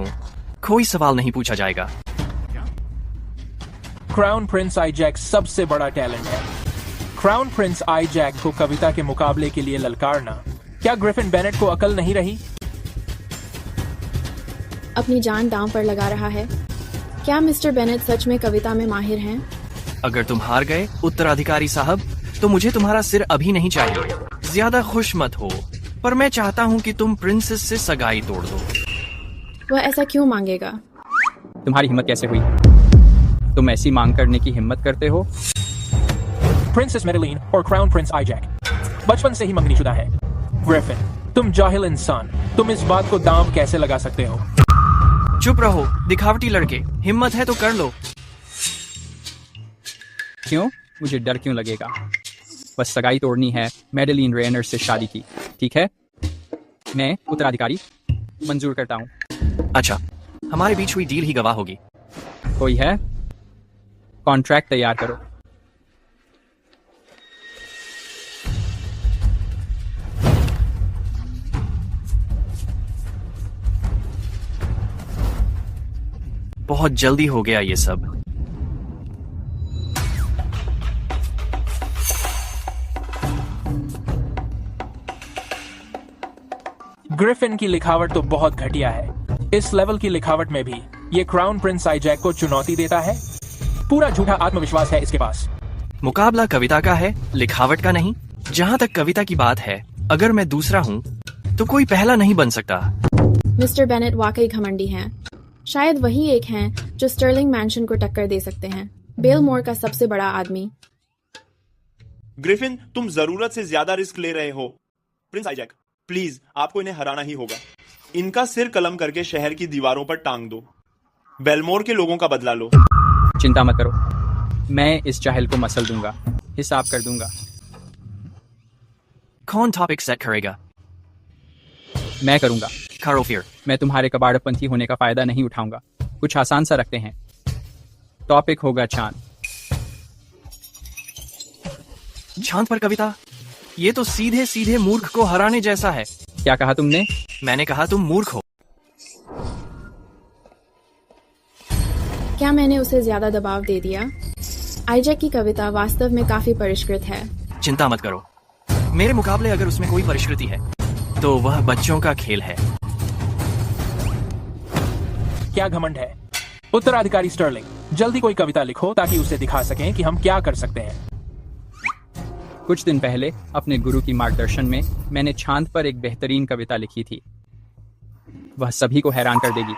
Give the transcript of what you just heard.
हूँ, कोई सवाल नहीं पूछा जाएगा। क्राउन प्रिंस आईजैक सबसे बड़ा टैलेंट है। क्राउन प्रिंस आईजैक को कविता के मुकाबले के लिए ललकारना। क्या ग्रिफिन बेनेट को अकल नहीं रही? अपनी जान दांव पर लगा रहा है। क्या मिस्टर बेनेट सच में कविता में माहिर हैं? अगर तुम हार गए उत्तराधिकारी साहब, तो मुझे तुम्हारा सिर अभी नहीं चाहिए। ज्यादा खुश मत हो, पर मैं चाहता हूँ कि तुम प्रिंसेस से सगाई तोड़ दो। वह ऐसा क्यों मांगेगा? तुम्हारी हिम्मत कैसे हुई? तुम ऐसी मांग करने की हिम्मत करते हो? प्रिंसेस मेडेलिन और क्राउन प्रिंस आईजैक बचपन से ही मंगनीशुदा है। ग्रिफिन, तुम जाहिल इंसान, तुम इस बात को दांव कैसे लगा सकते हो? चुप रहो दिखावटी लड़के, हिम्मत है तो कर लो। क्यों? मुझे डर क्यों लगेगा? बस सगाई तोड़नी है मेडेलिन रेनर से शादी की, ठीक है? मैं उत्तराधिकारी मंजूर करता हूँ। अच्छा, हमारे बीच हुई डील ही गवाह होगी। कोई है? कॉन्ट्रैक्ट तैयार करो। बहुत जल्दी हो गया ये सब। ग्रिफिन की लिखावट तो बहुत घटिया है। इस लेवल की लिखावट में भी ये क्राउन प्रिंस आईजैक को चुनौती देता है। पूरा झूठा आत्मविश्वास है इसके पास। मुकाबला कविता का है, लिखावट का नहीं। जहाँ तक कविता की बात है, अगर मैं दूसरा हूँ तो कोई पहला नहीं बन सकता। मिस्टर बेनेट वाकई घमंडी हैं। शायद वही एक हैं जो स्टर्लिंग मैंशन को टक्कर दे सकते हैं, बेलमोर का सबसे बड़ा आदमी। ग्रिफिन, तुम जरूरत से ज्यादा रिस्क ले रहे हो। प्रिंस आईजैक, प्लीज, आपको इन्हें हराना ही होगा। इनका सिर कलम करके शहर की दीवारों पर टांग दो। बेलमोर के लोगों का बदला लो। चिंता मत करो, मैं इस जाहिल को मसल दूंगा, हिसाब कर दूंगा। कौन टॉपिक सेट करेगा? मैं करूंगा। करो फिर। मैं तुम्हारे कबाड़पंथी होने का फायदा नहीं उठाऊंगा। कुछ आसान सा रखते हैं। टॉपिक होगा चांद। चांद पर कविता? ये तो सीधे सीधे मूर्ख को हराने जैसा है। क्या कहा तुमने? मैंने कहा तुम मूर्ख हो। क्या मैंने उसे ज्यादा दबाव दे दिया? आईजैक की कविता वास्तव में काफी परिष्कृत है। चिंता मत करो, मेरे मुकाबले अगर उसमें कोई परिष्कृति है तो वह बच्चों का खेल है। क्या घमंड है? उत्तराधिकारी स्टर्लिंग, जल्दी कोई कविता लिखो ताकि उसे दिखा सकें कि हम क्या कर सकते हैं। कुछ दिन पहले अपने गुरु की मार्गदर्शन में मैंने चांद पर एक बेहतरीन कविता लिखी थी। वह सभी को हैरान कर देगी।